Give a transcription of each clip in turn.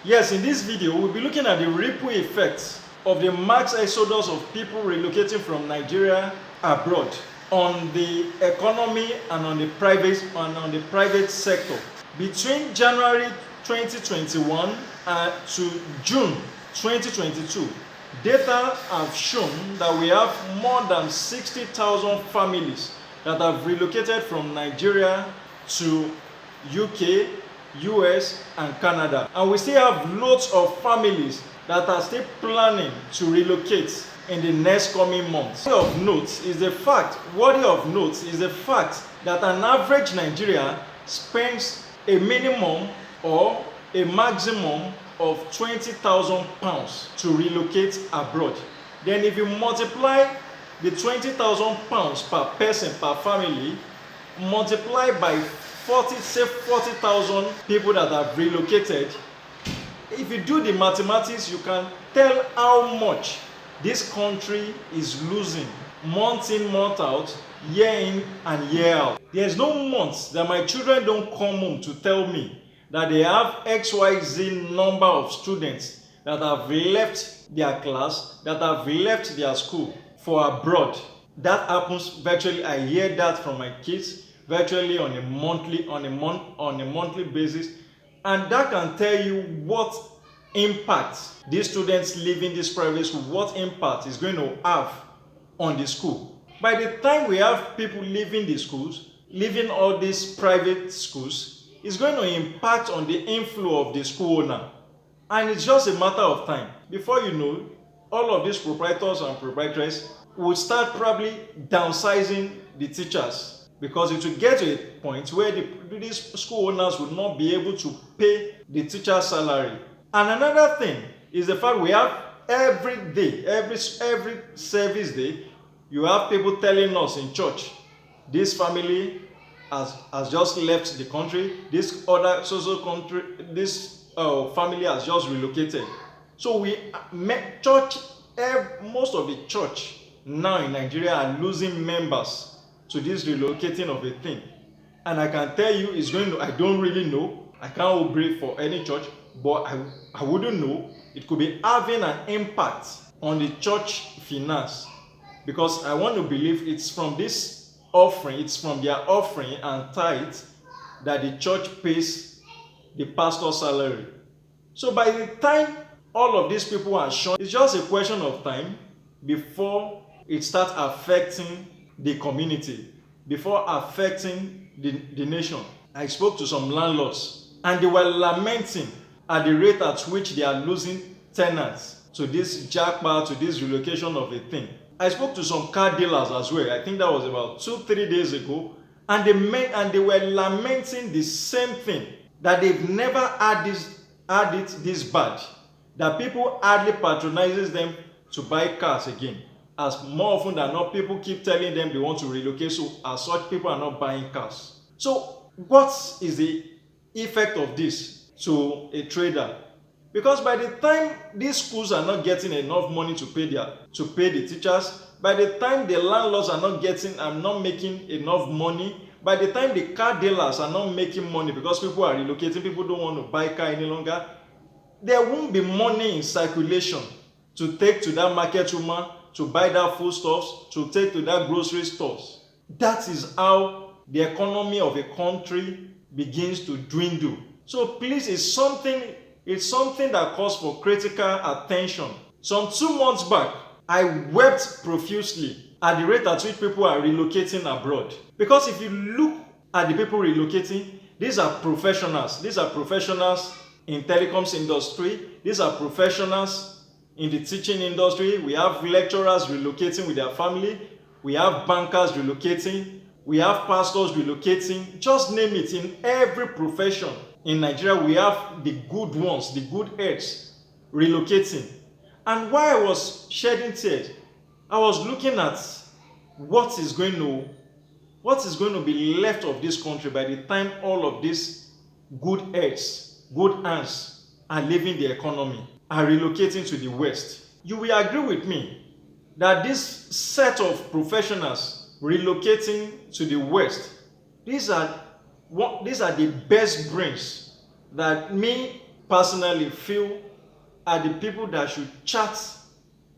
Yes, in this video, we'll be looking at the ripple effects of the mass exodus of people relocating from Nigeria abroad on the economy and on the private sector. Between January 2021 to June 2022, data have shown that we have more than 60,000 families that have relocated from Nigeria to UK, US and Canada, and we still have lots of families that are still planning to relocate in the next coming months. Worthy of note is the fact that an average Nigerian spends a minimum or a maximum of £20,000 to relocate abroad. Then if you multiply the £20,000 per person per family, multiply by 40,000 people that have relocated. If you do the mathematics, you can tell how much this country is losing month in, month out, year in and year out. There's no month that my children don't come home to tell me that they have XYZ number of students that have left their class, that have left their school for abroad. That happens virtually. I hear that from my kids virtually on a monthly basis, and that can tell you what impact these students leaving this private school, what impact is going to have on the school. By the time we have people leaving the schools, leaving all these private schools, it's going to impact on the inflow of the school owner, and it's just a matter of time. Before you know, all of these proprietors and proprietresses will start probably downsizing the teachers, because it will get to a point where these school owners will not be able to pay the teacher's salary. And another thing is the fact we have every day, every service day, you have people telling us in church, this family has just left the country, this other social country, this family has just relocated. So most of the church now in Nigeria are losing members to this relocating of a thing. And I can tell you it's going to, I don't really know, I can't brief for any church, but I wouldn't know. It could be having an impact on the church finance, because I want to believe it's from this offering, it's from their offering and tithe that the church pays the pastor's salary. So by the time all of these people are shown, it's just a question of time before it starts affecting the community, before affecting the nation. I spoke to some landlords and they were lamenting at the rate at which they are losing tenants to this jackpot, to this relocation of a thing. I spoke to some car dealers as well. I think that was about 2-3 days ago, and they were lamenting the same thing, that they've never had it this bad, that people hardly patronizes them to buy cars again. As more often than not, people keep telling them they want to relocate, so as such, people are not buying cars. So what is the effect of this to a trader? Because by the time these schools are not getting enough money to pay the teachers, by the time the landlords are not making enough money, by the time the car dealers are not making money because people are relocating, people don't want to buy car any longer, there won't be money in circulation to take to that market woman, to buy that foodstuffs, to take to that grocery stores. That is how the economy of a country begins to dwindle. So please, it's something that calls for critical attention. Some 2 months back, I wept profusely at the rate at which people are relocating abroad. Because if you look at the people relocating, these are professionals. These are professionals in telecoms industry. These are professionals in the teaching industry. We have lecturers relocating with their family. We have bankers relocating. We have pastors relocating. Just name it. In every profession in Nigeria, we have the good ones, the good heads relocating. And while I was shedding tears, I was looking at what is going to be left of this country by the time all of these good heads, good hands are leaving the economy, are relocating to the West. You will agree with me that this set of professionals relocating to the West, these are the best brains that me personally feel are the people that should chart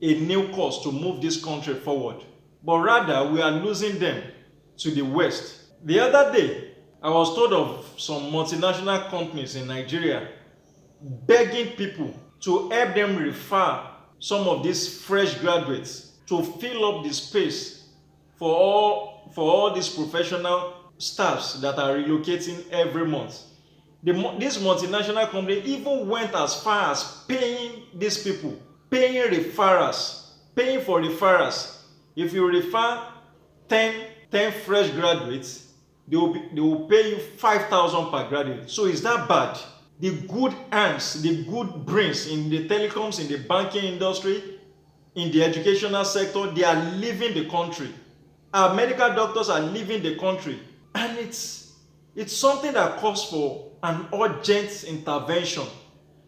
a new course to move this country forward. But rather, we are losing them to the West. The other day, I was told of some multinational companies in Nigeria begging people to help them refer some of these fresh graduates to fill up the space for all these professional staffs that are relocating every month. This multinational company even went as far as paying these people, paying for referrals. If you refer 10 fresh graduates, they will pay you 5,000 per graduate. So is that bad? The good hands, the good brains in the telecoms, in the banking industry, in the educational sector, they are leaving the country. Our medical doctors are leaving the country. And it's something that calls for an urgent intervention.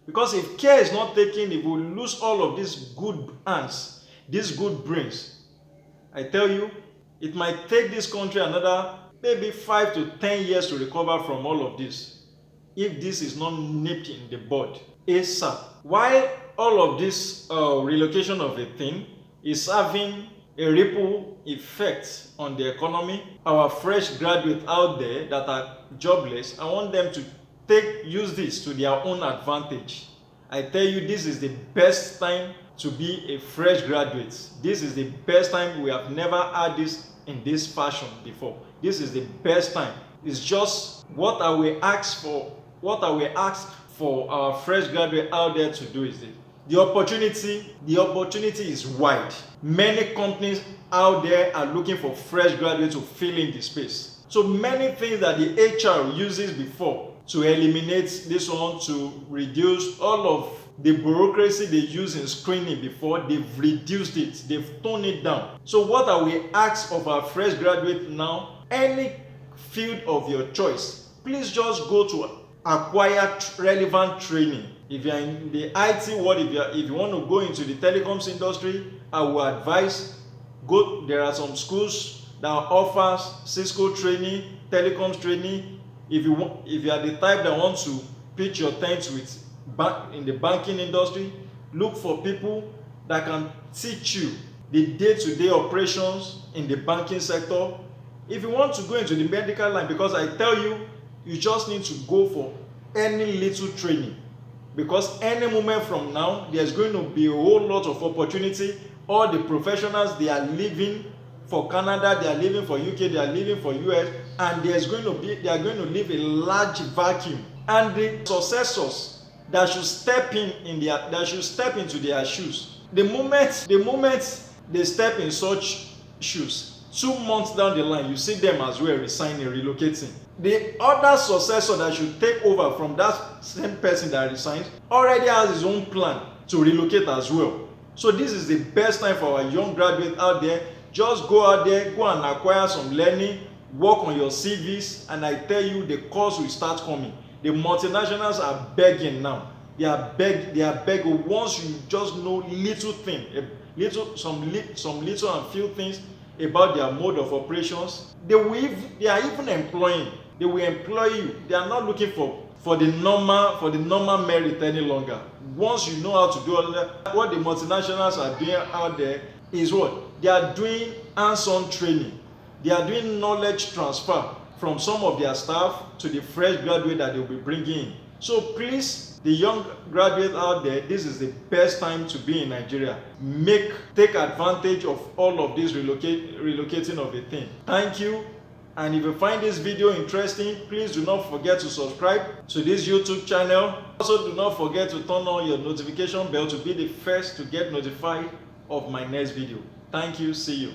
Because if care is not taken, if we lose all of these good hands, these good brains, I tell you, it might take this country another maybe 5 to 10 years to recover from all of this, if this is not nipped in the bud ASAP. While all of this relocation of a thing is having a ripple effect on the economy, our fresh graduates out there that are jobless, I want them to use this to their own advantage. I tell you, this is the best time to be a fresh graduate. This is the best time. We have never had this in this fashion before. This is the best time. It's just what are we asked for our fresh graduate out there to do is this. The opportunity is wide. Many companies out there are looking for fresh graduates to fill in the space. So many things that the HR uses before to eliminate this one, to reduce all of the bureaucracy they use in screening before, they've reduced it, they've toned it down. So what are we asked of our fresh graduate now? Any field of your choice, please just go to acquire relevant training. If you're in the IT world, if you want to go into the telecoms industry, I will advise there are some schools that offers Cisco training, telecoms training. If you are the type that wants to pitch your tent in the banking industry, look for people that can teach you the day-to-day operations in the banking sector. If you want to go into the medical line, because I tell you, you just need to go for any little training, because any moment from now there's going to be a whole lot of opportunity. All the professionals, they are leaving for Canada, they are leaving for UK, they are leaving for US, and they are going to leave a large vacuum. And the successors that should step into their shoes, the moment they step in such shoes, 2 months down the line, you see them as well resigning, relocating. The other successor that should take over from that same person that resigned already has his own plan to relocate as well. So this is the best time for our young graduates out there. Just go out there, go and acquire some learning, work on your CVs, and I tell you, the calls will start coming. The multinationals are begging now. They are begging. Once you just know some little and few things about their mode of operations, they are even employing. They will employ you. They are not looking for the normal merit any longer. Once you know how to do all that, what the multinationals are doing out there is what? They are doing hands-on training. They are doing knowledge transfer from some of their staff to the fresh graduate that they will be bringing in. So please, the young graduates out there, this is the best time to be in Nigeria. Take advantage of all of this relocating of a thing. Thank you. And if you find this video interesting, please do not forget to subscribe to this YouTube channel. Also, do not forget to turn on your notification bell to be the first to get notified of my next video. Thank you. See you.